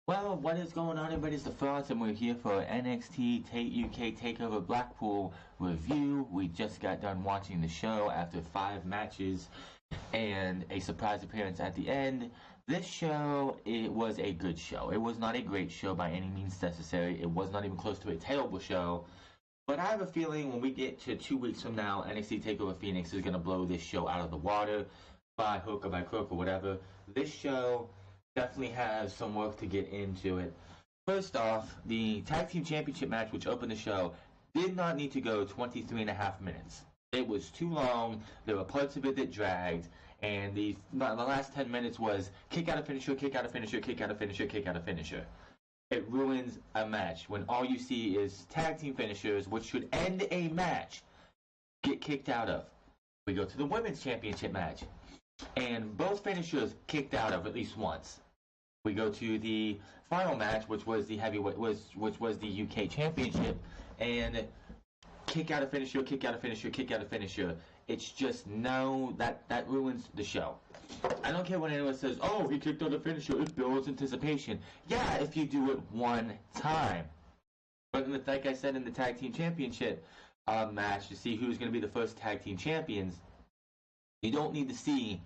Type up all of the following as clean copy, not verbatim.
Well, what is going on, everybody? It's the Frost, and we're here for NXT UK Takeover Blackpool review. We just got done watching the show after 5 matches and a surprise appearance at the end. This show, it was a good show. It was not a great show by any means necessary. It was not even close to a terrible show. But I have a feeling when we get to 2 weeks from now, NXT Takeover Phoenix is going to blow this show out of the water by hook or by crook or whatever. This show definitely has some work to get into it. First off, the Tag Team Championship match, which opened the show, did not need to go 23 and a half minutes. It was too long. There were parts of it that dragged. And the last 10 minutes was kick out a finisher, kick out a finisher, kick out a finisher, kick out a finisher. It ruins a match when all you see is tag team finishers, which should end a match, get kicked out of. We go to the Women's Championship match, and both finishers kicked out of at least once. We go to the final match, which was the heavyweight, which was the UK Championship, and kick out a finisher, kick out a finisher, kick out a finisher. It's just no, that ruins the show. I don't care when anyone says, "Oh, he kicked out a finisher." It builds anticipation. Yeah, if you do it one time. But like I said in the Tag Team Championship match, to see who's going to be the first Tag Team Champions, you don't need to see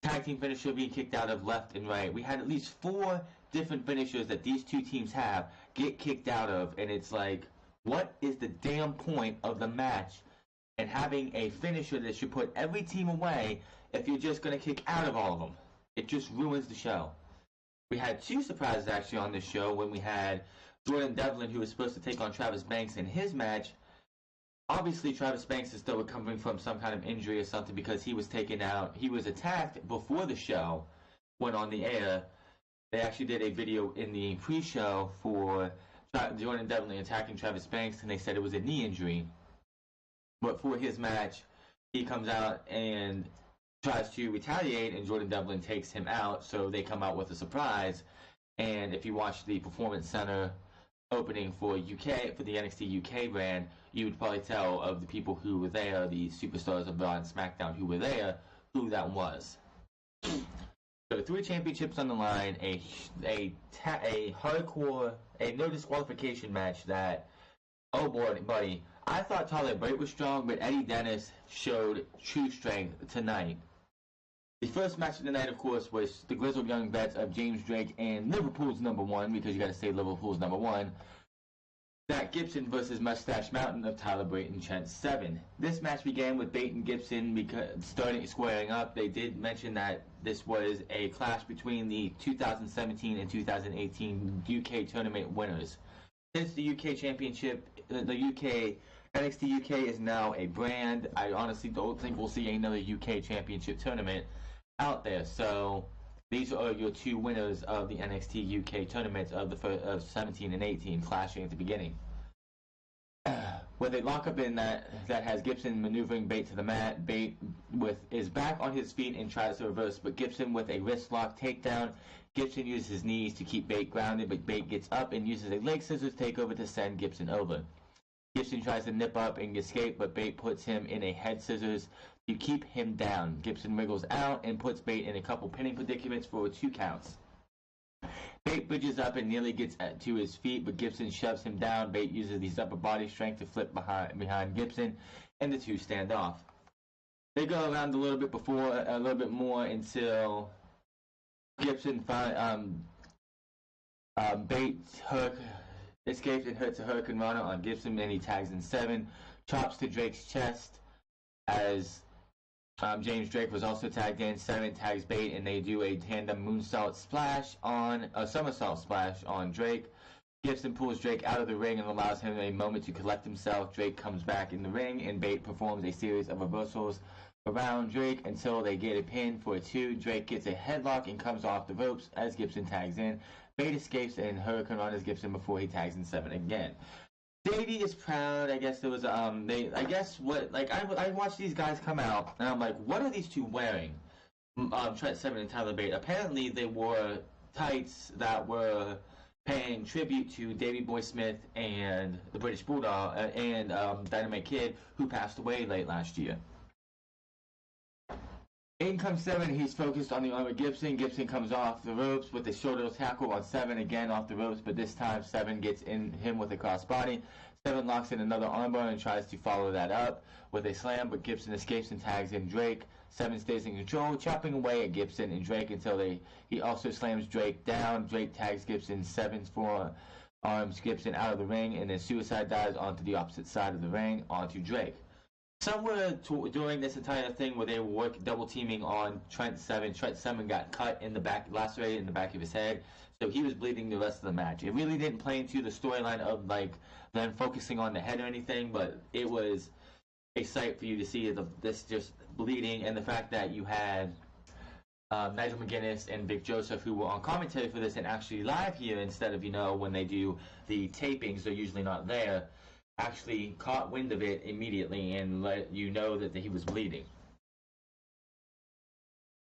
tag team finisher being kicked out of left and right. We had at least 4 different finishers that these two teams have get kicked out of, and it's like, what is the damn point of the match and having a finisher that should put every team away if you're just going to kick out of all of them? It just ruins the show. We had 2 surprises actually on this show when we had Jordan Devlin, who was supposed to take on Travis Banks in his match. Obviously, Travis Banks is still recovering from some kind of injury or something because he was taken out. He was attacked before the show went on the air. They actually did a video in the pre-show for Jordan Devlin attacking Travis Banks, and they said it was a knee injury. But for his match, he comes out and tries to retaliate, and Jordan Devlin takes him out, so they come out with a surprise. And if you watch the Performance Center opening for the NXT UK brand, you would probably tell of the people who were there, the superstars of Raw and SmackDown who were there, who that was. So 3 championships on the line, a hardcore, a no disqualification match that, oh boy, buddy, I thought Tyler Bate was strong, but Eddie Dennis showed true strength tonight. The first match of the night, of course, was the Grizzled Young Vets of James Drake and Liverpool's #1, because you got to say Liverpool's #1. Zach Gibson versus Mustache Mountain of Tyler Bate and Trent Seven. This match began with Bate and Gibson starting squaring up. They did mention that this was a clash between the 2017 and 2018 UK tournament winners. Since the UK Championship, the UK NXT UK is now a brand. I honestly don't think we'll see another UK Championship tournament out there. So these are your 2 winners of the NXT UK tournaments of 17 and 18 clashing at the beginning. When they lock up in that has Gibson maneuvering Bate to the mat. Bate with his back on his feet and tries to reverse, but Gibson with a wrist lock takedown. Gibson uses his knees to keep Bate grounded, but Bate gets up and uses a leg scissors takeover to send Gibson over. Gibson tries to nip up and escape, but Bate puts him in a head scissors to keep him down. Gibson wriggles out and puts Bate in a couple pinning predicaments for 2 counts. Bate bridges up and nearly gets to his feet, but Gibson shoves him down. Bate uses his upper body strength to flip behind Gibson, and the 2 stand off. They go around a little bit more until Gibson Bate escapes and hurts a Hurricane Rana on Gibson, and he tags in 7. Chops to Drake's chest as James Drake was also tagged in. 7 tags Bate, and they do a tandem moonsault splash on a somersault splash on Drake. Gibson pulls Drake out of the ring and allows him a moment to collect himself. Drake comes back in the ring, and Bate performs a series of reversals around Drake until they get a pin for a 2. Drake gets a headlock and comes off the ropes as Gibson tags in. Bate escapes and Hurricane Runs Gibson before he tags in 7 again. Davey is proud. I guess there was I watched these guys come out and I'm like, what are these 2 wearing? Trent Seven and Tyler Bate. Apparently they wore tights that were paying tribute to Davey Boy Smith and the British Bulldog and Dynamite Kid, who passed away late last year. In comes 7. He's focused on the arm of Gibson. Gibson comes off the ropes with a shoulder tackle on 7 again off the ropes, but this time 7 gets in him with a crossbody. 7 locks in another armbar and tries to follow that up with a slam, but Gibson escapes and tags in Drake. 7 stays in control, chopping away at Gibson and Drake until he also slams Drake down. Drake tags Gibson. 7's forearms Gibson out of the ring, and then suicide dives onto the opposite side of the ring onto Drake. Somewhere during this entire thing where they were double teaming on Trent 7, Trent 7 got cut in the back, lacerated in the back of his head, so he was bleeding the rest of the match. It really didn't play into the storyline of like them focusing on the head or anything, but it was a sight for you to see this just bleeding, and the fact that you had Nigel McGuinness and Vic Joseph, who were on commentary for this and actually live here instead of, when they do the tapings, they're usually not there, actually caught wind of it immediately and let you know that he was bleeding.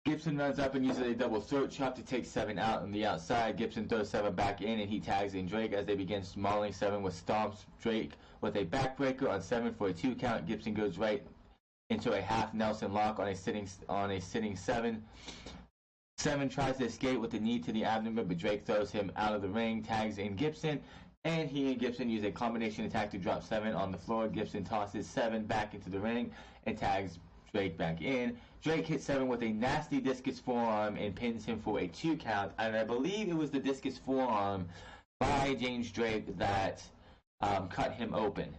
Gibson runs up and uses a double throat chop to take 7 out on the outside. Gibson throws 7 back in and he tags in Drake as they begin mauling 7 with stomps. Drake with a backbreaker on 7 for a 2 count. Gibson goes right into a half Nelson lock on a sitting 7. 7 tries to escape with a knee to the abdomen, but Drake throws him out of the ring, tags in Gibson, and he and Gibson use a combination attack to drop 7 on the floor. Gibson tosses 7 back into the ring and tags Drake back in. Drake hits 7 with a nasty discus forearm and pins him for a 2 count, and I believe it was the discus forearm by James Drake that cut him open.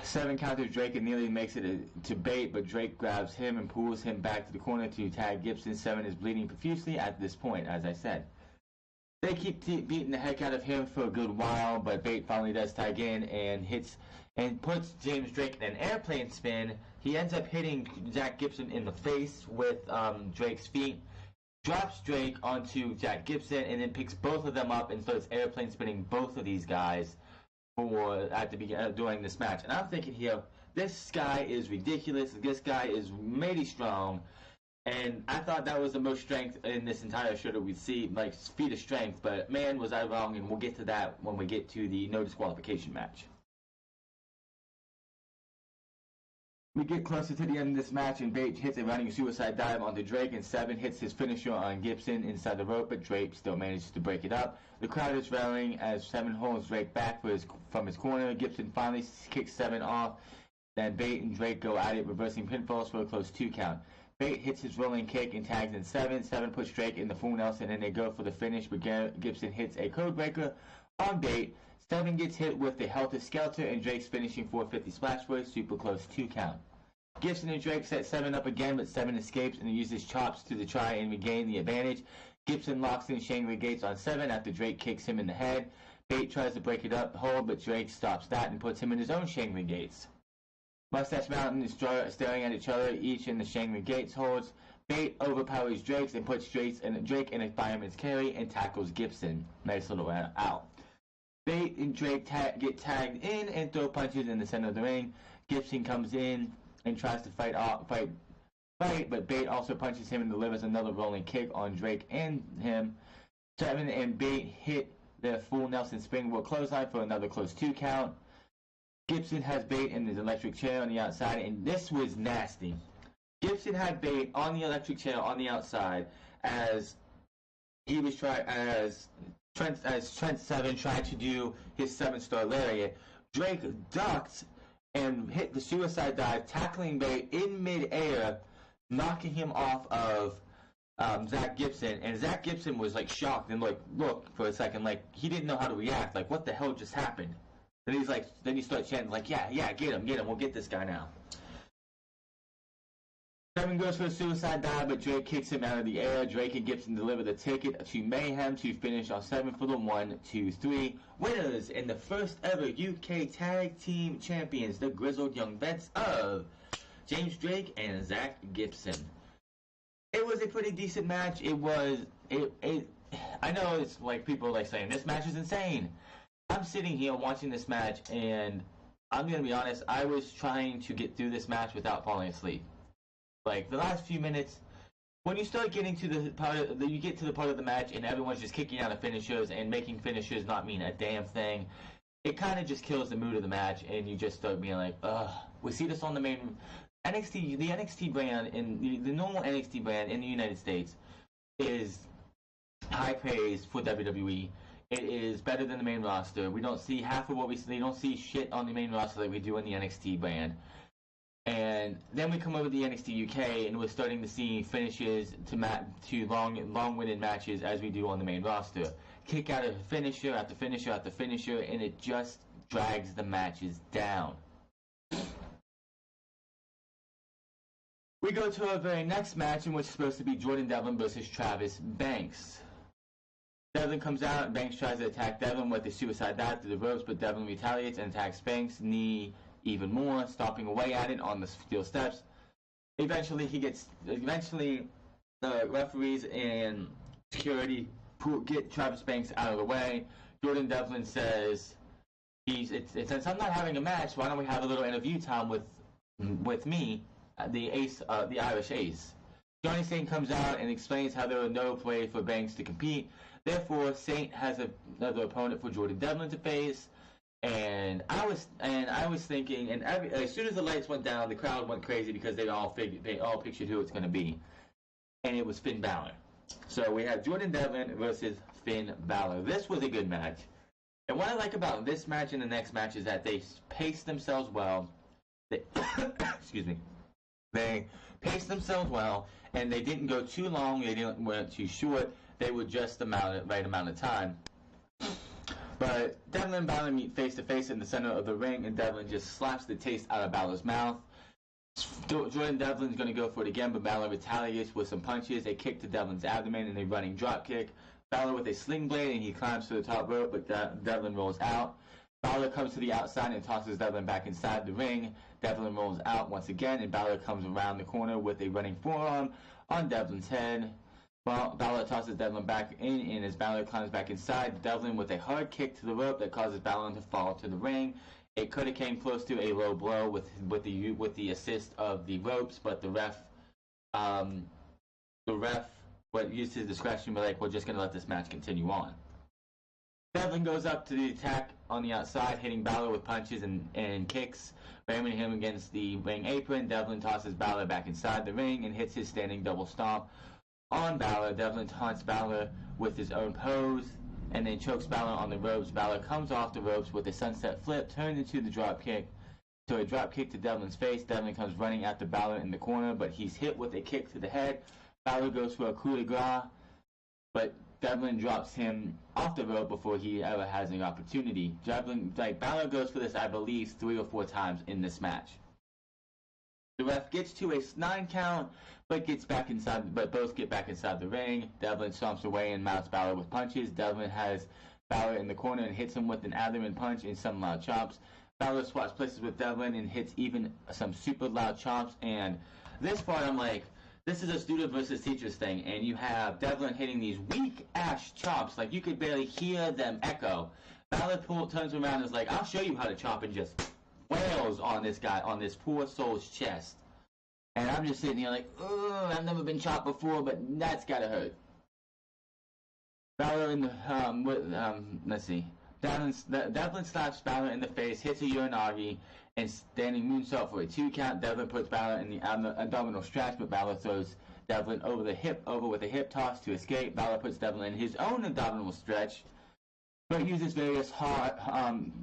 7 counters Drake and nearly makes it to Bate, but Drake grabs him and pulls him back to the corner to tag Gibson. 7 is bleeding profusely at this point, as I said. They keep beating the heck out of him for a good while, but Bate finally does tag in and puts James Drake in an airplane spin. He ends up hitting Zack Gibson in the face with Drake's feet, drops Drake onto Zack Gibson, and then picks both of them up and starts airplane spinning both of these guys during this match. And I'm thinking here, this guy is ridiculous. This guy is mighty strong. And I thought that was the most strength in this entire show that we'd see, like feat of strength. But man, was I wrong, and we'll get to that when we get to the no disqualification match. We get closer to the end of this match, and Bate hits a running suicide dive onto Drake, and 7 hits his finisher on Gibson inside the rope, but Drake still manages to break it up. The crowd is rallying as 7 holds Drake back from his corner. Gibson finally kicks 7 off. Then Bate and Drake go at it, reversing pinfalls for a close 2 count. Bate hits his rolling kick and tags in 7. 7 puts Drake in the full Nelson, and they go for the finish, but Gibson hits a codebreaker on Bate. 7 gets hit with the Helter Skelter, and Drake's finishing 450 splash for a super close 2 count. Gibson and Drake set 7 up again, but 7 escapes and uses chops to try and regain the advantage. Gibson locks in Shangri Gates on 7 after Drake kicks him in the head. Bate tries to break it up hold, but Drake stops that and puts him in his own Shangri Gates. Mustache Mountain is staring at each other, each in the Shangri Gates holds. Bate overpowers Drake and puts Drake in a fireman's carry and tackles Gibson. Nice little out. Bate and Drake get tagged in and throw punches in the center of the ring. Gibson comes in and tries to fight, but Bate also punches him and delivers another rolling kick on Drake and him. 7 and Bate hit their full Nelson springboard clothesline for another close 2 count. Gibson has Bate in his electric chair on the outside, and this was nasty. Gibson had Bate on the electric chair on the outside as he was Trent 7 tried to do his 7-star lariat. Drake ducked and hit the suicide dive, tackling Bate in midair, knocking him off of Zack Gibson. And Zack Gibson was like shocked and like looked for a second, like he didn't know how to react. Like, what the hell just happened? And then he starts chanting like, yeah, get him, we'll get this guy now. 7 goes for a suicide dive, but Drake kicks him out of the air. Drake and Gibson deliver the ticket to Mayhem to finish off 7 for the 1, 2, 3 winners in the first ever UK Tag Team Champions, the Grizzled Young Vets of James Drake and Zack Gibson. It was a pretty decent match. I know it's like people like saying this match is insane. I'm sitting here watching this match, and I'm gonna be honest, I was trying to get through this match without falling asleep. Like, the last few minutes, when you start getting to the part of the match and everyone's just kicking out of finishers and making finishers not mean a damn thing, it kind of just kills the mood of the match, and you just start being like, ugh. We see this on the main NXT, the NXT brand in the normal NXT brand in the United States is high praise for WWE. It is better than the main roster. We don't see half of what we see. They don't see shit on the main roster like we do in the NXT brand. And then we come over to the NXT UK, and we're starting to see finishes to long-winded matches as we do on the main roster. Kick out of finisher after finisher after finisher, and it just drags the matches down. We go to our very next match, in which is supposed to be Jordan Devlin versus Travis Banks. Devlin comes out, and Banks tries to attack Devlin with a suicide dive through the ropes, but Devlin retaliates and attacks Banks' knee even more, stomping away at it on the steel steps. Eventually, the referees and security get Travis Banks out of the way. Jordan Devlin says, since I'm not having a match, why don't we have a little interview time with me, the Irish Ace. Johnny Saint comes out and explains how there are no way for Banks to compete. Therefore, Saint has another opponent for Jordan Devlin to face. And I was thinking, and as soon as the lights went down, the crowd went crazy because they all pictured who it's going to be, and it was Finn Balor. So we have Jordan Devlin versus Finn Balor. This was a good match, and what I like about this match and the next match is that they paced themselves well. Excuse me. They paced themselves well, and they didn't go too long. They weren't too short. They were just the right amount of time. But Devlin and Balor meet face to face in the center of the ring, and Devlin just slaps the taste out of Balor's mouth. Jordan Devlin's going to go for it again, but Balor retaliates with some punches, a kick to Devlin's abdomen, and a running drop kick. Balor with a sling blade, and he climbs to the top rope, but Devlin rolls out. Balor comes to the outside and tosses Devlin back inside the ring. Devlin rolls out once again, and Balor comes around the corner with a running forearm on Devlin's head. Well, Balor tosses Devlin back in, and as Balor climbs back inside, Devlin with a hard kick to the rope that causes Balor to fall to the ring. It could have came close to a low blow with the assist of the ropes, but the ref used his discretion, but we're just gonna let this match continue on. Devlin goes up to the attack on the outside, hitting Balor with punches and kicks, ramming him against the ring apron. Devlin tosses Balor back inside the ring and hits his standing double stomp on Balor. Devlin taunts Balor with his own pose and then chokes Balor on the ropes. Balor comes off the ropes with a sunset flip, turned into the drop kick. So a drop kick to Devlin's face. Devlin comes running after Balor in the corner, but he's hit with a kick to the head. Balor goes for a coup de grace, but Devlin drops him off the rope before he ever has an opportunity. Balor goes for this, I believe, 3 or 4 times in this match. The ref gets to a 9 count, but both get back inside the ring. Devlin stomps away and mounts Balor with punches. Devlin has Balor in the corner and hits him with an abdomen punch and some loud chops. Balor swaps places with Devlin and hits even some super loud chops. And this part, I'm like, this is a student versus teachers thing, and you have Devlin hitting these weak-ass chops, like you could barely hear them echo. Balor turns around and is like, I'll show you how to chop, and just wails on this guy, on this poor soul's chest. And I'm just sitting here like, ugh, I've never been chopped before, but that's gotta hurt. Balor in the, let's see. Devlin slaps Balor in the face, hits a Uranagi, and standing moonsault for a 2 count. Devlin puts Balor in the abdominal stretch, but Balor throws Devlin over with a hip toss to escape. Balor puts Devlin in his own abdominal stretch, but uses various hard.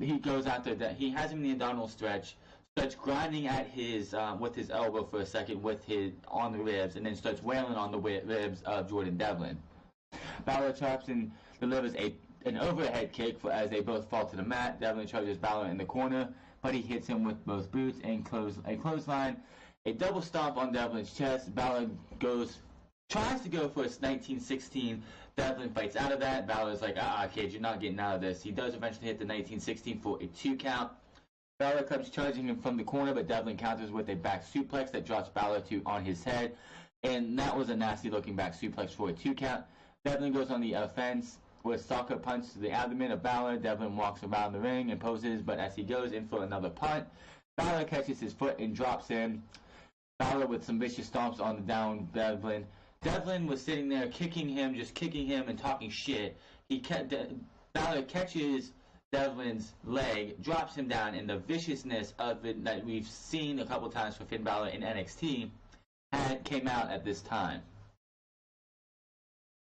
He goes after that. He has him in the abdominal stretch, starts grinding at his with his elbow for a second on the ribs, and then starts wailing on the ribs of Jordan Devlin. Balor chops and delivers an overhead kick as they both fall to the mat. Devlin charges Balor in the corner, but he hits him with both boots and a clothesline. A double stomp on Devlin's chest. Balor tries to go for his 1916. Devlin fights out of that. Balor's like, kid, you're not getting out of this. He does eventually hit the 1916 for a 2 count. Balor comes charging him from the corner, but Devlin counters with a back suplex that drops Balor on his head. And that was a nasty looking back suplex for a 2 count. Devlin goes on the offense with soccer punch to the abdomen of Balor. Devlin walks around the ring and poses, but as he goes in for another punt, Balor catches his foot and drops him. Balor with some vicious stomps on the down Devlin. Devlin was sitting there kicking him and talking shit. Balor catches Devlin's leg, drops him down, and the viciousness of it that we've seen a couple times for Finn Balor in NXT came out at this time.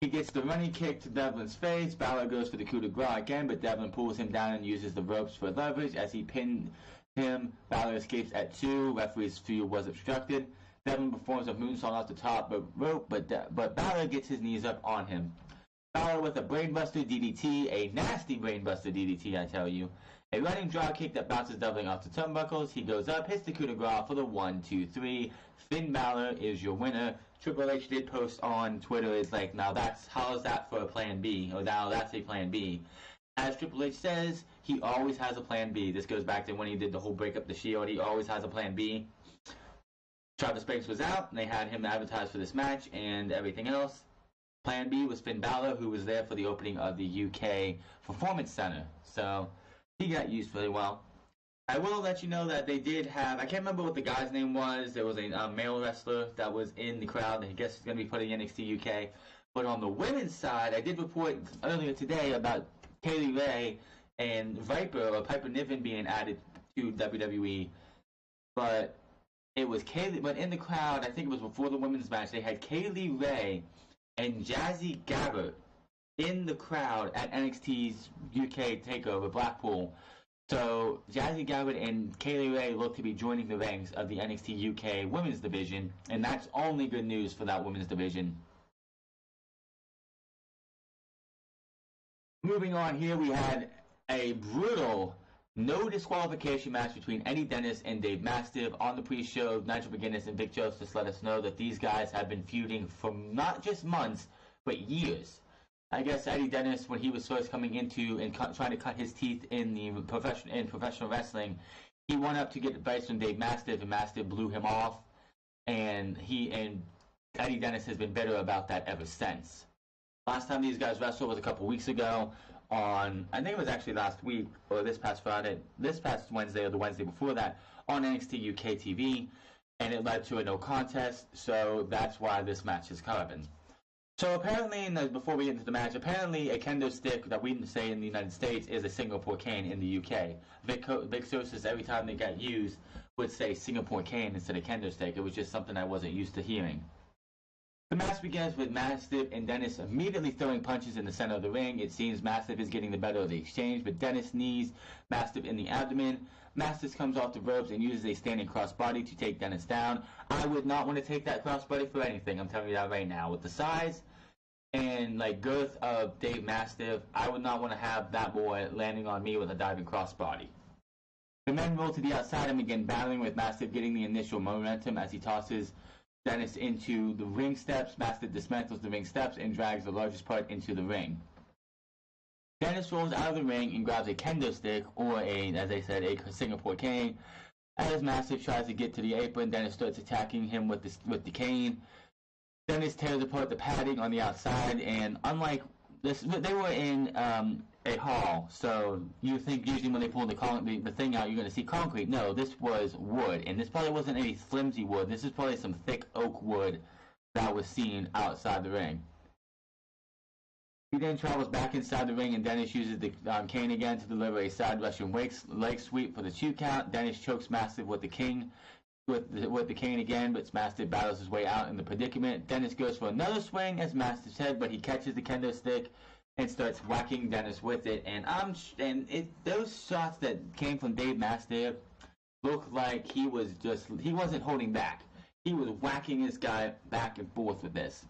He gets the running kick to Devlin's face. Balor goes for the coup de grace again, but Devlin pulls him down and uses the ropes for leverage. As he pinned him, Balor escapes at 2. Referee's view was obstructed. Devlin performs a moonsault off the top rope, but Balor gets his knees up on him. Balor with a brainbuster DDT, a nasty brainbuster DDT, I tell you. A running drop kick that bounces Devlin off the turnbuckles. He goes up, hits the coup de grace for the 1, 2, 3. Finn Balor is your winner. Triple H did post on Twitter, it's like, now how is that for a plan B? Or now that's a plan B. As Triple H says, he always has a plan B. This goes back to when he did the whole break up the Shield. He always has a plan B. Travis Banks was out, and they had him advertised for this match and everything else. Plan B was Finn Balor, who was there for the opening of the UK Performance Center. So he got used really well. I will let you know that they did have, I can't remember what the guy's name was. There was a male wrestler that was in the crowd that I guess is going to be putting NXT UK. But on the women's side, I did report earlier today about Kaylee Ray and Piper Niven being added to WWE. But it was but in the crowd, I think it was before the women's match, they had Kaylee Ray and Jazzy Gabert in the crowd at NXT's UK TakeOver Blackpool. So Jazzy Gabert and Kaylee Ray look to be joining the ranks of the NXT UK Women's Division, and that's only good news for that Women's Division. Moving on here, we had a brutal no disqualification match between Eddie Dennis and Dave Mastiff. On the pre-show, Nigel McGuinness and Vic Joseph let us know that these guys have been feuding for not just months, but years. I guess Eddie Dennis, when he was first coming into and trying to cut his teeth in professional wrestling, he went up to get advice from Dave Mastiff, and Mastiff blew him off. And Eddie Dennis has been bitter about that ever since. Last time these guys wrestled was a couple weeks ago. I think it was actually last week, or this past Wednesday, or the Wednesday before that, on NXT UK TV, and it led to a no contest, so that's why this match is coming. So apparently, before we get into the match, apparently a kendo stick that we say in the United States is a Singapore cane in the UK. Vic Sosis, every time they got used, would say Singapore cane instead of kendo stick. It was just something I wasn't used to hearing. The match begins with Mastiff and Dennis immediately throwing punches in the center of the ring. It seems Mastiff is getting the better of the exchange, but Dennis knees Mastiff in the abdomen. Mastiff comes off the ropes and uses a standing crossbody to take Dennis down. I would not want to take that crossbody for anything. I'm telling you that right now. With the size and girth of Dave Mastiff, I would not want to have that boy landing on me with a diving crossbody. The men roll to the outside and begin battling, with Mastiff getting the initial momentum as he tosses Dennis into the ring steps. Mastiff dismantles the ring steps and drags the largest part into the ring. Dennis rolls out of the ring and grabs a kendo stick, or as I said, a Singapore cane. As Mastiff tries to get to the apron, Dennis starts attacking him with the cane. Dennis tears apart the padding on the outside, and unlike this, they were in a hall, so you think usually when they pull the thing out, you're going to see concrete. No, this was wood, and this probably wasn't any flimsy wood. This is probably some thick oak wood that was seen outside the ring. He then travels back inside the ring, and Dennis uses the cane again to deliver a side Russian leg sweep for the 2 count. Dennis chokes Mastiff with the cane again, but Mastiff battles his way out in the predicament. Dennis goes for another swing as Mastiff's head, but he catches the kendo stick and starts whacking Dennis with it. Those shots that came from Dave Mastiff looked like he wasn't holding back. He was whacking this guy back and forth with this.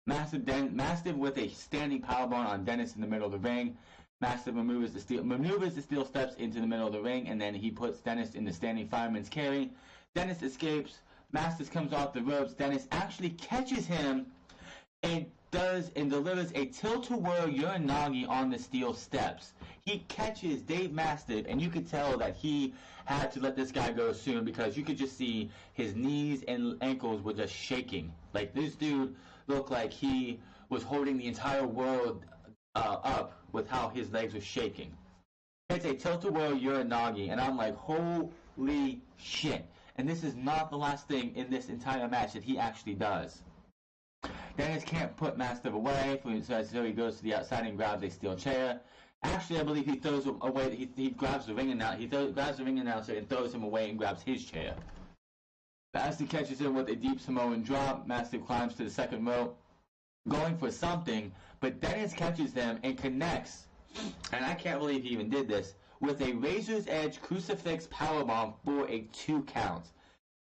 Mastiff with a standing powerbomb on Dennis in the middle of the ring. Mastiff maneuvers the steel steps into the middle of the ring, and then he puts Dennis in the standing fireman's carry. Dennis escapes. Mastiff comes off the ropes. Dennis actually catches him and delivers a tilt-a-whirl uranagi on the steel steps. He catches Dave Mastiff, and you could tell that he had to let this guy go soon, because you could just see his knees and ankles were just shaking. Like, this dude looked like he was holding the entire world up with how his legs were shaking. It's a tilt-a-whirl uranagi, and I'm like, holy shit. And this is not the last thing in this entire match that he actually does. Dennis can't put Mastiff away, so he goes to the outside and grabs a steel chair. Actually, I believe he throws him away. He grabs the ring announcer. Grabs the ring announcer and throws him away and grabs his chair. Mastiff catches him with a deep Samoan drop. Mastiff climbs to the second rope, going for something, but Dennis catches them and connects. And I can't believe he even did this with a Razor's Edge crucifix powerbomb for a 2 count.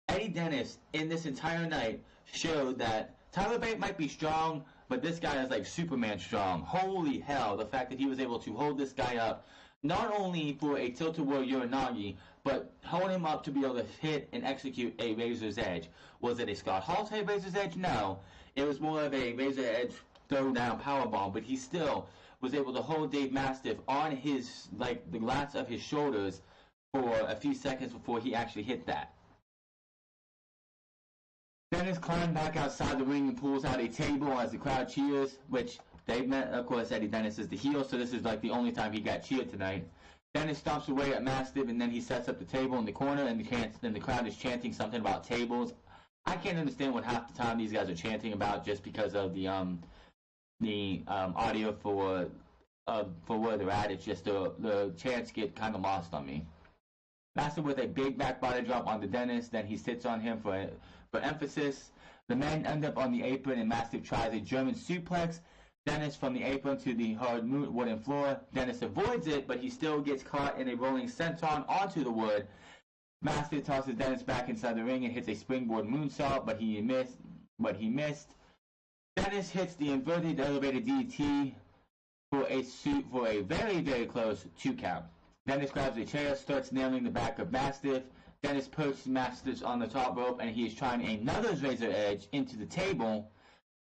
Eddie Dennis in this entire night showed that Tyler Bate might be strong, but this guy is like Superman strong. Holy hell, the fact that he was able to hold this guy up, not only for a tilt-a-whirl Uranagi, but hold him up to be able to hit and execute a Razor's Edge. Was it a Scott Hall type Razor's Edge? No. It was more of a Razor's Edge throw-down powerbomb, but he still was able to hold Dave Mastiff on his, like, the lats of his shoulders for a few seconds before he actually hit that. Dennis climbed back outside the ring and pulls out a table as the crowd cheers, which they met. Of course, Eddie Dennis is the heel, so this is like the only time he got cheered tonight. Dennis stomps away at Mastiff, and then he sets up the table in the corner, and then the crowd is chanting something about tables. I can't understand what half the time these guys are chanting about, just because of the audio for where they're at. It's just the chants get kind of lost on me. Mastiff with a big back body drop onto Dennis, then he sits on him for emphasis. The men end up on the apron, and Mastiff tries a German suplex. Dennis from the apron to the hard wooden floor. Dennis avoids it, but he still gets caught in a rolling senton onto the wood. Mastiff tosses Dennis back inside the ring and hits a springboard moonsault, but he missed. Dennis hits the inverted elevated DT for a very, very close 2 count. Dennis grabs a chair, starts nailing the back of Mastiff. Dennis perches Mastiff on the top rope, and he is trying another Razor Edge into the table.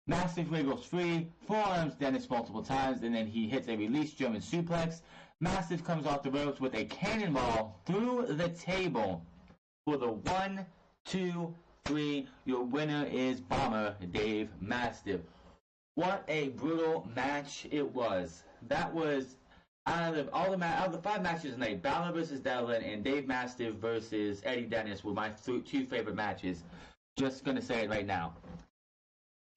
Mastiff wriggles free, forearms Dennis multiple times, and then he hits a release German suplex. Mastiff comes off the ropes with a cannonball through the table for the 1, 2, 3. Your winner is Bomber Dave Mastiff. What a brutal match it was. That was out of the 5 matches tonight. Balor versus Devlin and Dave Mastiff versus Eddie Dennis were my 2 favorite matches. Just gonna say it right now.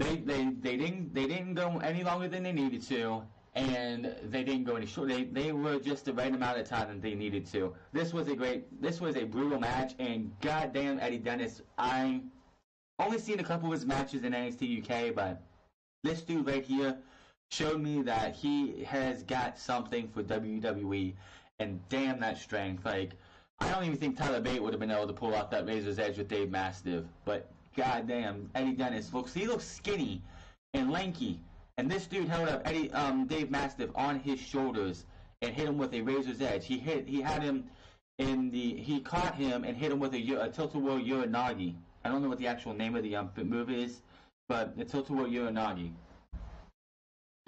They didn't go any longer than they needed to, and they didn't go any short. They were just the right amount of time that they needed to. This was a brutal match, and goddamn Eddie Dennis. I only seen a couple of his matches in NXT UK, but this dude right here showed me that he has got something for WWE, and damn that strength. Like, I don't even think Tyler Bate would have been able to pull off that Razor's Edge with Dave Mastiff, but goddamn, Eddie Dennis looks skinny and lanky, and this dude held up Dave Mastiff on his shoulders and hit him with a Razor's Edge. He caught him and hit him with a tilt-a-whirl Uranagi. I don't know what the actual name of the move is, but the tilt-a-whirl Uranagi.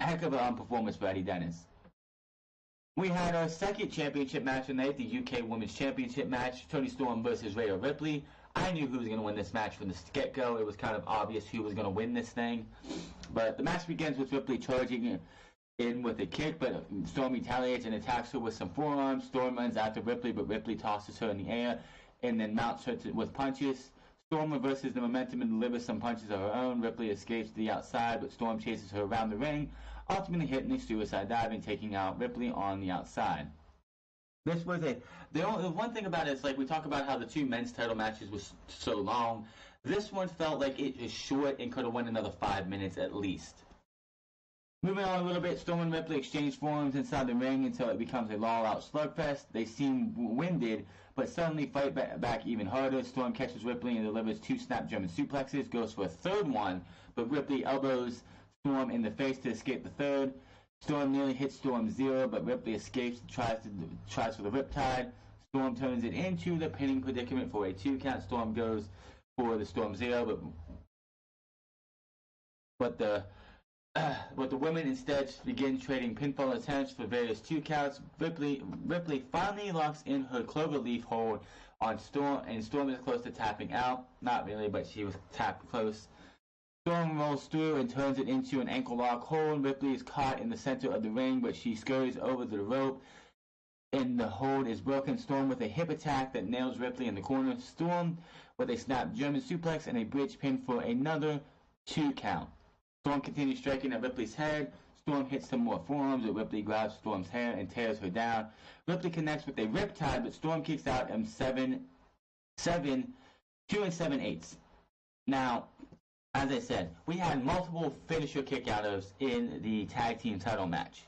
Heck of a performance for Eddie Dennis. We had our second championship match tonight, the UK Women's Championship match, Toni Storm versus Rhea Ripley. I knew who was going to win this match from the get-go. It was kind of obvious who was going to win this thing. But the match begins with Ripley charging in with a kick, but Storm retaliates and attacks her with some forearms. Storm runs after Ripley, but Ripley tosses her in the air and then mounts her with punches. Storm reverses the momentum and delivers some punches of her own. Ripley escapes to the outside, but Storm chases her around the ring, ultimately hitting a suicide dive and taking out Ripley on the outside. This was the one thing about it is, like, we talk about how the 2 men's title matches was so long. This one felt like it was short and could have went another 5 minutes at least. Moving on a little bit, Storm and Ripley exchange forearms inside the ring until it becomes a all-out slugfest. They seem winded, but suddenly fight back even harder. Storm catches Ripley and delivers 2 snap German suplexes, goes for a third one, but Ripley elbows Storm in the face to escape the third. Storm nearly hits Storm 0, but Ripley escapes and tries for the Riptide. Storm turns it into the pinning predicament for a 2 count. Storm goes for the Storm 0, but the women instead begin trading pinfall attempts for various 2 counts. Ripley finally locks in her cloverleaf hold on Storm, and Storm is close to tapping out. Not really, but she was tapped close. Storm rolls through and turns it into an ankle lock hold. Ripley is caught in the center of the ring, but she scurries over the rope, and the hold is broken. Storm with a hip attack that nails Ripley in the corner. Storm with a snap German suplex and a bridge pin for another 2 count. Storm continues striking at Ripley's head. Storm hits some more forearms, but Ripley grabs Storm's hair and tears her down. Ripley connects with a riptide, but Storm kicks out in 2 7/8. Now, as I said, we had multiple finisher kick-outers in the tag team title match.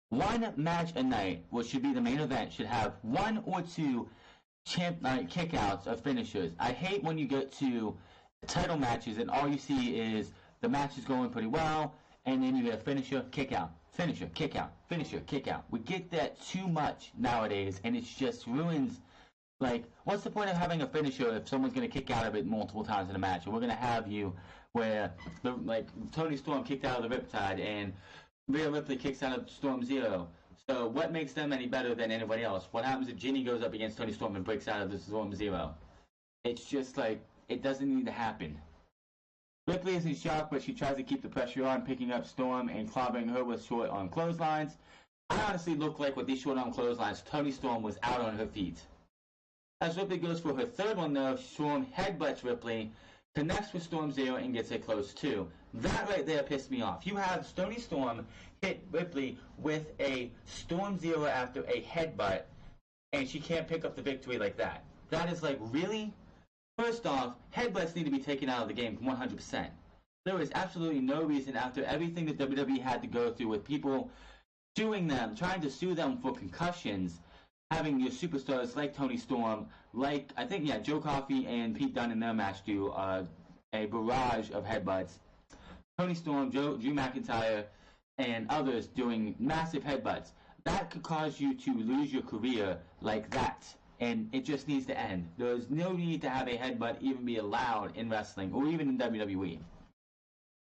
One match a night, which should be the main event, should have one or two kick-outs of finishers. I hate when you get to title matches and all you see is the match is going pretty well, and then you get a finisher, kick-out, finisher, kick-out, finisher, kick-out. We get that too much nowadays, and it just ruins. Like, what's the point of having a finisher if someone's going to kick out of it multiple times in a match? And we're going to have you where, Toni Storm kicked out of the Riptide, and Rhea Ripley kicks out of Storm Zero. So what makes them any better than anybody else? What happens if Ginny goes up against Toni Storm and breaks out of the Storm Zero? It's just like, it doesn't need to happen. Ripley is in shock, but she tries to keep the pressure on, picking up Storm and clobbering her with short-arm clotheslines. I honestly look like with these short-arm clotheslines, Toni Storm was out on her feet. As Ripley goes for her third one, though, Storm headbutts Ripley, connects with Storm Zero, and gets a close two. That right there pissed me off. You have Toni Storm hit Ripley with a Storm Zero after a headbutt, and she can't pick up the victory like that. That is like, really? First off, headbutts need to be taken out of the game 100%. There is absolutely no reason after everything that WWE had to go through with people suing them, trying to sue them for concussions, having your superstars like Toni Storm, like, I think, Joe Coffey and Pete Dunne in their match do a barrage of headbutts. Toni Storm, Drew McIntyre, and others doing massive headbutts. That could cause you to lose your career like that. And it just needs to end. There's no need to have a headbutt even be allowed in wrestling, or even in WWE.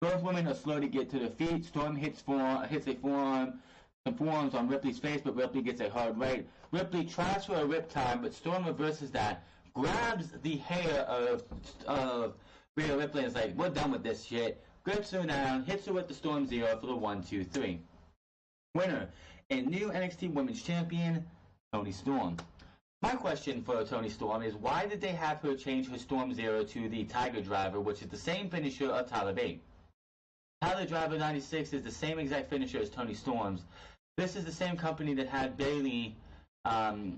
Both women are slow to get to their feet. Storm hits a forearm, some forearms on Ripley's face, but Ripley gets a hard right. Ripley tries for a riptide, but Storm reverses that, grabs the hair of Rhea Ripley and is like, we're done with this shit. Grips her down, hits her with the Storm Zero for the 1, 2, 3. Winner and new NXT Women's Champion, Toni Storm. My question for Toni Storm is, why did they have her change her Storm Zero to the Tiger Driver, which is the same finisher of Tyler Bate? Tyler Driver 96 is the same exact finisher as Toni Storm's. This is the same company that had Bayley, they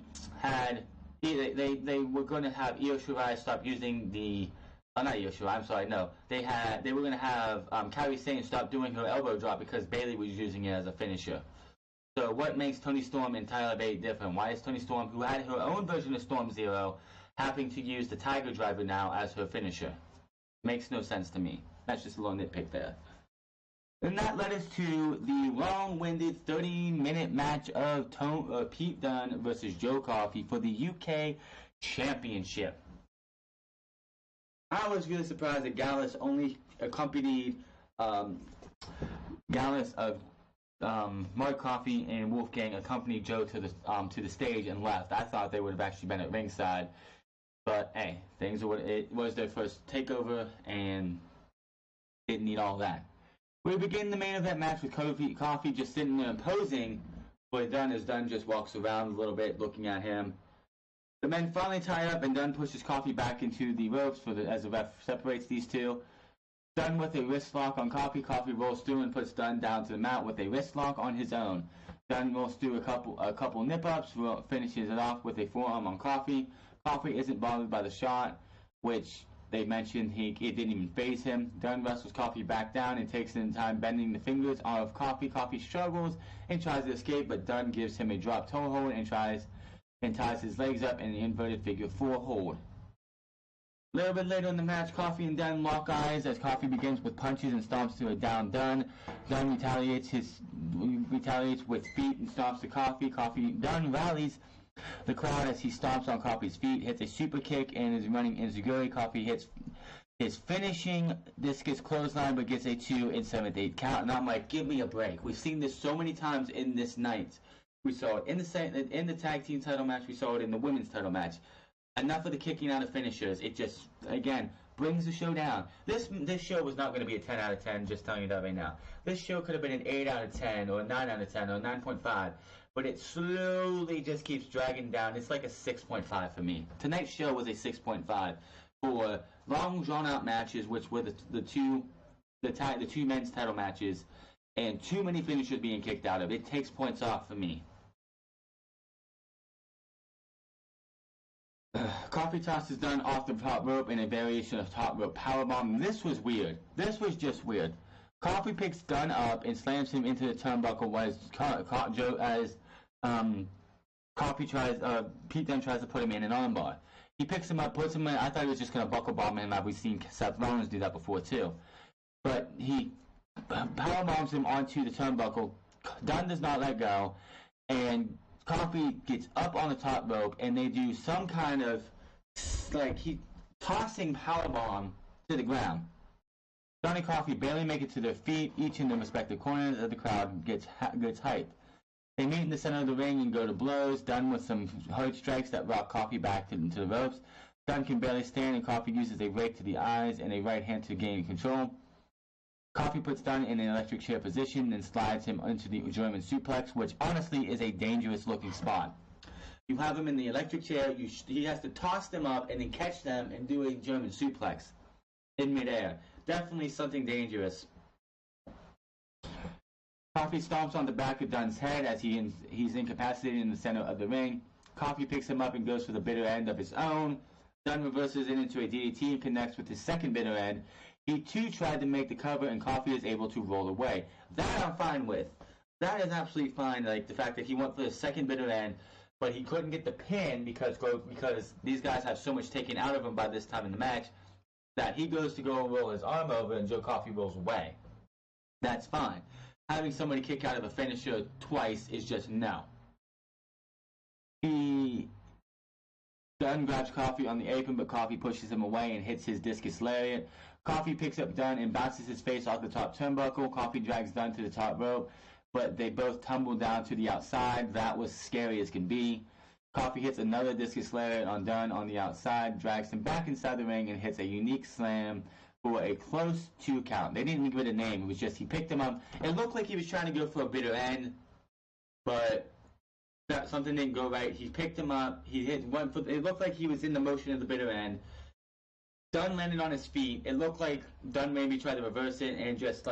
were going to have Io Shirai stop using the, not Io Shirai, I'm sorry, no. They were going to have Kairi Sane stop doing her elbow drop because Bayley was using it as a finisher. So what makes Toni Storm and Tyler Bate different? Why is Toni Storm, who had her own version of Storm Zero, having to use the Tiger Driver now as her finisher? Makes no sense to me. That's just a little nitpick there. And that led us to the long-winded 30-minute match of Pete Dunne versus Joe Coffey for the UK Championship. I was really surprised that Gallus only accompanied Mark Coffey and Wolfgang accompanied Joe to the stage and left. I thought they would have actually been at ringside, but hey, things are what it was. Their first takeover and didn't need all that. We begin the main event match with Coffey just sitting there and posing. What Dunne is Dunne just walks around a little bit, looking at him. The men finally tie up, and Dunne pushes Coffey back into the ropes as the ref separates these two. Dunne with a wrist lock on Coffey. Coffey rolls through and puts Dunne down to the mat with a wrist lock on his own. Dunne rolls through a couple nip-ups, finishes it off with a forearm on Coffey. Coffey isn't bothered by the shot, which they mentioned it didn't even faze him. Dunne wrestles Coffey back down and takes in time bending the fingers of Coffey. Coffey struggles and tries to escape, but Dunne gives him a drop toe hold and ties his legs up in an inverted figure 4 hold. A little bit later in the match, Coffey and Dunne lock eyes as Coffey begins with punches and stomps to a down Dunne. Dunne retaliates with feet and stomps to Coffey. Dunne rallies the crowd as he stomps on Coffey's feet, hits a super kick, and is running enziguri. Coffey hits his finishing discus clothesline, but gets a 2 7/8 count. And I'm like, give me a break. We've seen this so many times in this night. We saw it in the tag team title match. We saw it in the women's title match. Enough of the kicking out of finishers. It just, again, brings the show down. This show was not going to be a 10 out of 10, just telling you that right now. This show could have been an 8 out of 10, or a 9 out of 10, or a 9.5. But it slowly just keeps dragging down. It's like a 6.5 for me. Tonight's show was a 6.5 for long, drawn-out matches, which were the two men's title matches. and too many finishers being kicked out of. It takes points off for me. Coffee toss is done off the top rope in a variation of top rope powerbomb. This was weird. This was just weird. Coffee picks Dunn up and slams him into the turnbuckle Pete Dunne tries to put him in an armbar. He picks him up, puts him in. I thought he was just going to buckle bomb him. We've seen Seth Rollins do that before too. But he powerbombs him onto the turnbuckle. Dunn does not let go, and Coffee gets up on the top rope, and they do some kind of tossing powerbomb to the ground. Dunn and Coffee barely make it to their feet, each in their respective corners as the crowd gets hyped. They meet in the center of the ring and go to blows. Dunn with some hard strikes that rock Coffee back into the ropes. Dunn can barely stand, and Coffee uses a rake to the eyes and a right hand to gain control. Coffee puts Dunn in an electric chair position and slides him into the German suplex, which honestly is a dangerous looking spot. You have him in the electric chair, he has to toss them up and then catch them and do a German suplex in midair. Definitely something dangerous. Coffee stomps on the back of Dunn's head as he's incapacitated in the center of the ring. Coffee picks him up and goes for the bitter end of his own. Dunn reverses it into a DDT and connects with his second bitter end. He too tried to make the cover, and Coffee is able to roll away. That I'm fine with. That is absolutely fine. Like the fact that he went for the second bitter end, but he couldn't get the pin because these guys have so much taken out of him by this time in the match that he goes to go and roll his arm over, and Joe Coffey rolls away. That's fine. Having somebody kick out of a finisher twice is just no. Dunn grabs Coffee on the apron, but Coffee pushes him away and hits his discus lariat. Coffee picks up Dunn and bounces his face off the top turnbuckle. Coffee drags Dunn to the top rope, but they both tumble down to the outside. That was scary as can be. Coffee hits another discus lariat on Dunn on the outside, drags him back inside the ring, and hits a unique slam for a close 2 count. They didn't even give it a name. It was just he picked him up. It looked like he was trying to go for a bitter end, but something didn't go right. He picked him up. He hit one foot. It looked like he was in the motion of the bitter end. Dunn landed on his feet. It looked like Dunn maybe tried to reverse it and just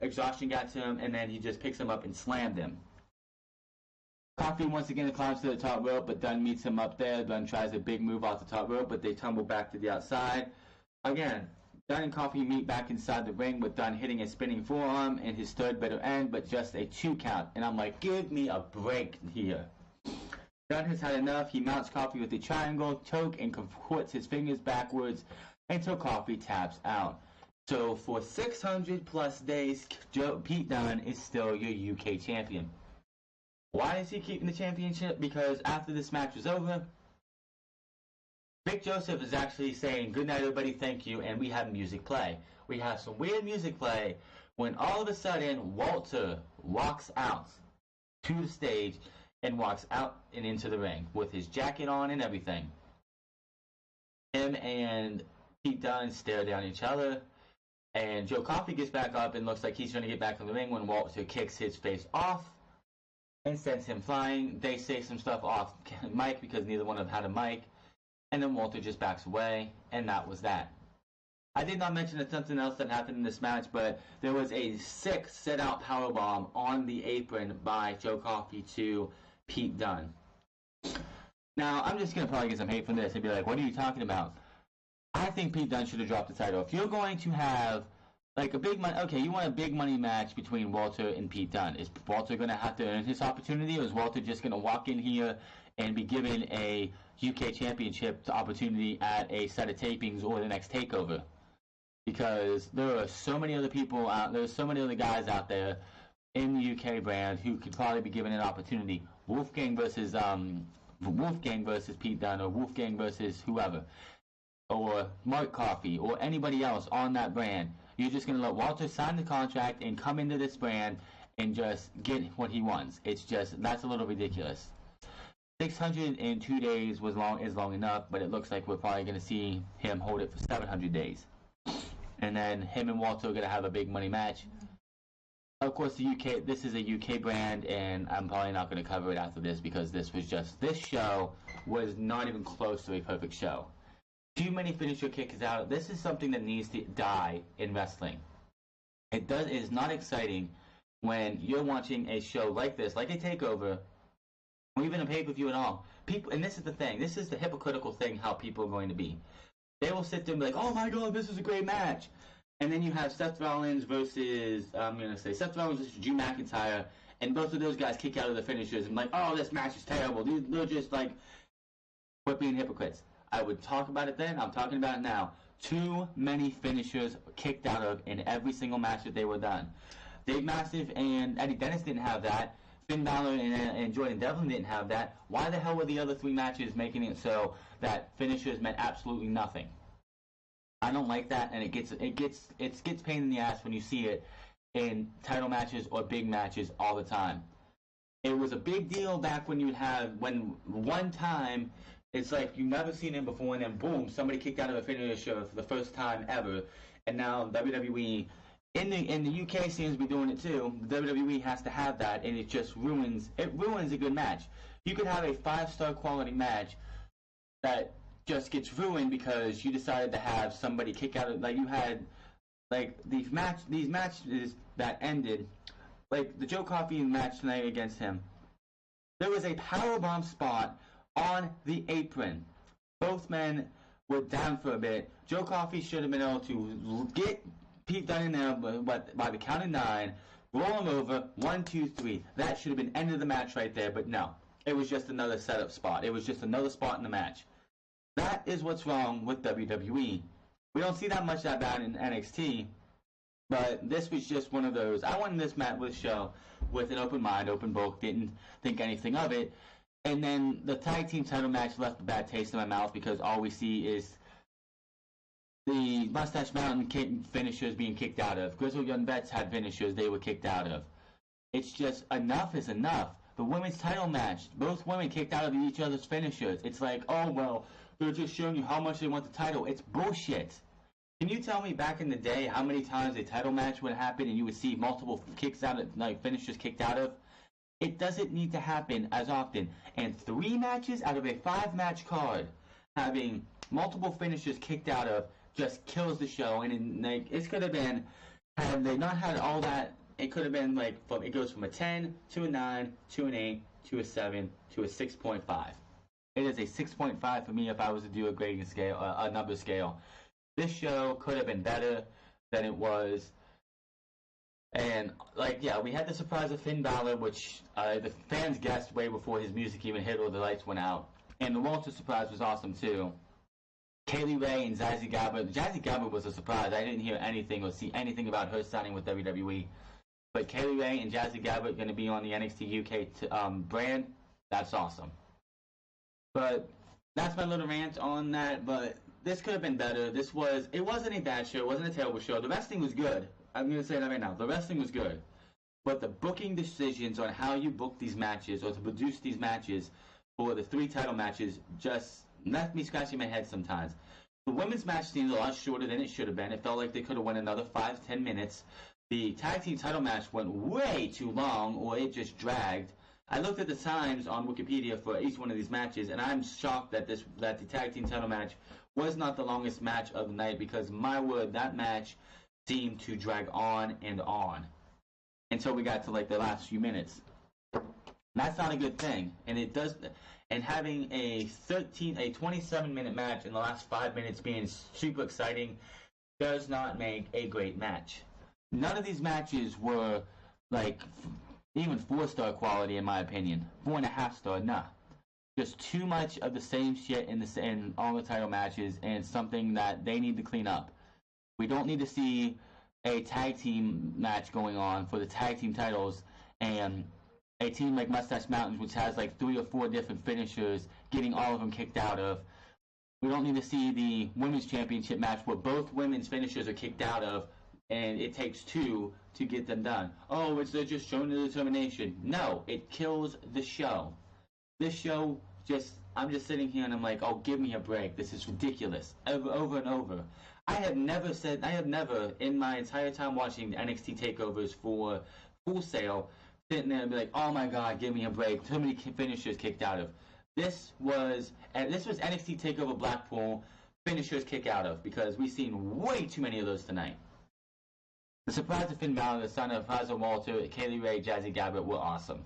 exhaustion got to him, and then he just picks him up and slammed him. Coffee once again climbs to the top rope, but Dunn meets him up there. Dunn tries a big move off the top rope, but they tumble back to the outside. Again, Dunn and Coffee meet back inside the ring with Dunn hitting a spinning forearm in his third bitter end, but just a 2 count. And I'm like, give me a break here. Dunn has had enough. He mounts Coffee with a triangle choke and puts his fingers backwards until Coffee taps out. So for 600 plus days, Pete Dunne is still your UK champion. Why is he keeping the championship? Because after this match is over, Vic Joseph is actually saying, good night everybody, thank you, and we have music play. We have some weird music play when all of a sudden Walter walks out to the stage and walks out and into the ring with his jacket on and everything. Him and Pete Dunne stare down each other, and Joe Coffey gets back up and looks like he's trying to get back in the ring when Walter kicks his face off and sends him flying. They say some stuff off mic because neither one of them had a mic, and then Walter just backs away, and that was that. I did not mention something else that happened in this match, but there was a 6 set-out powerbomb on the apron by Joe Coffey to Pete Dunne. Now, I'm just going to probably get some hate from this and be like, what are you talking about? I think Pete Dunne should have dropped the title. If you're going to have like a big money, okay, you want a big money match between Walter and Pete Dunne. Is Walter going to have to earn his opportunity, or is Walter just going to walk in here and be given a UK championship opportunity at a set of tapings or the next takeover? Because there are so many other people out there, so many other guys out there in the UK brand who could probably be given an opportunity. Wolfgang versus Pete Dunne, or Wolfgang versus whoever, or Mark Coffey, or anybody else on that brand. You're just going to let Walter sign the contract and come into this brand and just get what he wants. It's just, that's a little ridiculous. 602 days is long enough, but it looks like we're probably going to see him hold it for 700 days. And then him and Walter are going to have a big money match. Of course, this is a UK brand, and I'm probably not going to cover it after this because this show was not even close to a perfect show. Too many finisher kicks out. This is something that needs to die in wrestling. It is not exciting when you're watching a show like this, like a takeover, or even a pay-per-view at all. People, and this is the thing. This is the hypocritical thing. How people are going to be. They will sit there and be like, "Oh my God, this is a great match," and then you have Seth Rollins versus Seth Rollins versus Drew McIntyre, and both of those guys kick out of the finishers and like, "Oh, this match is terrible." They're just like, quit being hypocrites. I would talk about it then. I'm talking about it now. Too many finishers kicked out of in every single match that they were done. Dave Mastiff and Eddie Dennis didn't have that. Finn Balor and Jordan Devlin didn't have that. Why the hell were the other 3 matches making it so that finishers meant absolutely nothing? I don't like that, and it gets pain in the ass when you see it in title matches or big matches all the time. It was a big deal back when when one time it's like you've never seen it before, and then boom, somebody kicked out of a finisher for the first time ever, and now WWE in the UK seems to be doing it too. WWE has to have that, and it just ruins a good match. You could have a 5-star quality match that just gets ruined because you decided to have somebody kick out of, like you had like these matches that ended, like the Joe Coffey match tonight against him. There was a powerbomb spot on the apron. Both men were down for a bit. Joe Coffey should have been able to get Pete Dunne in there, but by the count of 9, roll him over, 1, 2, 3. That should have been end of the match right there, but no. It was just another setup spot. It was just another spot in the match. That is what's wrong with WWE. We don't see that much that bad in NXT, but this was just one of those. I went in this show with an open mind, open book, didn't think anything of it, and then the tag team title match left a bad taste in my mouth because all we see is the Mustache Mountain finishers being kicked out of. Grizzled Young Vets had finishers they were kicked out of. It's just enough is enough. The women's title match, both women kicked out of each other's finishers. It's like, oh, well, they're just showing you how much they want the title. It's bullshit. Can you tell me back in the day how many times a title match would happen and you would see multiple kicks out of, like finishers kicked out of? It doesn't need to happen as often. And 3 matches out of a 5-match card having multiple finishers kicked out of just kills the show. And it could have been, had they not had all that, it could have been like, it goes from a 10 to a 9 to an 8 to a 7 to a 6.5. It is a 6.5 for me if I was to do a grading scale, a number scale. This show could have been better than it was. And, we had the surprise of Finn Balor, which the fans guessed way before his music even hit or the lights went out. And the Walter surprise was awesome, too. Kaylee Ray and Zazie Gabba. Zazie Gabba was a surprise. I didn't hear anything or see anything about her signing with WWE. But Kaylee Ray and Zazie Gabba are going to be on the NXT UK brand. That's awesome. But that's my little rant on that. But this could have been better. It wasn't a bad show. It wasn't a terrible show. The wrestling was good. I'm going to say that right now. The wrestling was good. But the booking decisions on how you book these matches or to produce these matches for the 3 title matches just left me scratching my head sometimes. The women's match seemed a lot shorter than it should have been. It felt like they could have went another 5-10 minutes. The tag team title match went way too long, or it just dragged. I looked at the times on Wikipedia for each one of these matches, and I'm shocked that the tag team title match was not the longest match of the night, because my word, that match seemed to drag on and on until we got to the last few minutes. That's not a good thing, and it does. And having a 27-minute match in the last 5 minutes being super exciting does not make a great match. None of these matches were even 4-star quality in my opinion. 4.5-star, nah. Just too much of the same shit in all the title matches, and it's something that they need to clean up. We don't need to see a tag team match going on for the tag team titles and a team like Mustache Mountains, which has 3 or 4 different finishers, getting all of them kicked out of. We don't need to see the women's championship match where both women's finishers are kicked out of, and it takes 2 to get them done. Oh, they're just showing the determination. No, it kills the show. This show I'm just sitting here and I'm like, oh, give me a break. This is ridiculous. Over and over. I have never in my entire time watching the NXT takeovers for Full Sail, sitting there and be like, oh my god, give me a break. Too many finishers kicked out of. This was NXT Takeover Blackpool finishers kick out of, because we've seen way too many of those tonight. The surprise of Finn Balor, the son of Hazel Walter, Kaylee Ray, Jazzy Gabbert were awesome.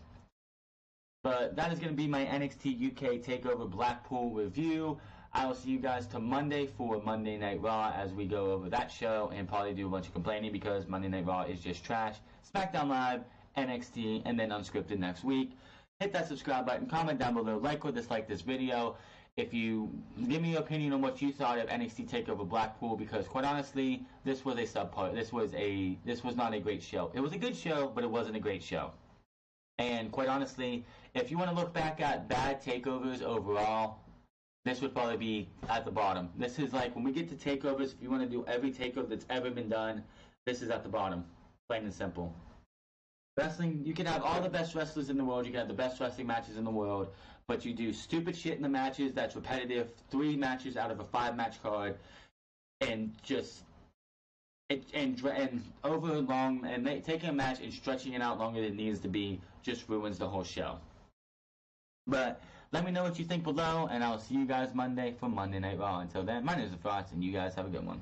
But that is going to be my NXT UK TakeOver Blackpool review. I will see you guys to Monday for Monday Night Raw as we go over that show and probably do a bunch of complaining because Monday Night Raw is just trash. SmackDown Live, NXT, and then Unscripted next week. Hit that subscribe button, comment down below, like or dislike this video. If you give me your opinion on what you thought of NXT TakeOver Blackpool, because quite honestly, this was a subpar. This was not a great show. It was a good show, but it wasn't a great show. And quite honestly, if you want to look back at bad takeovers overall, this would probably be at the bottom. This is like when we get to takeovers, if you want to do every takeover that's ever been done, this is at the bottom. Plain and simple. Wrestling, you can have all the best wrestlers in the world, you can have the best wrestling matches in the world, but you do stupid shit in the matches that's repetitive, 3 matches out of a 5-match card, and just and over long and taking a match and stretching it out longer than it needs to be just ruins the whole show. But let me know what you think below, and I'll see you guys Monday for Monday Night Raw. Until then, my name is The Frost, and you guys have a good one.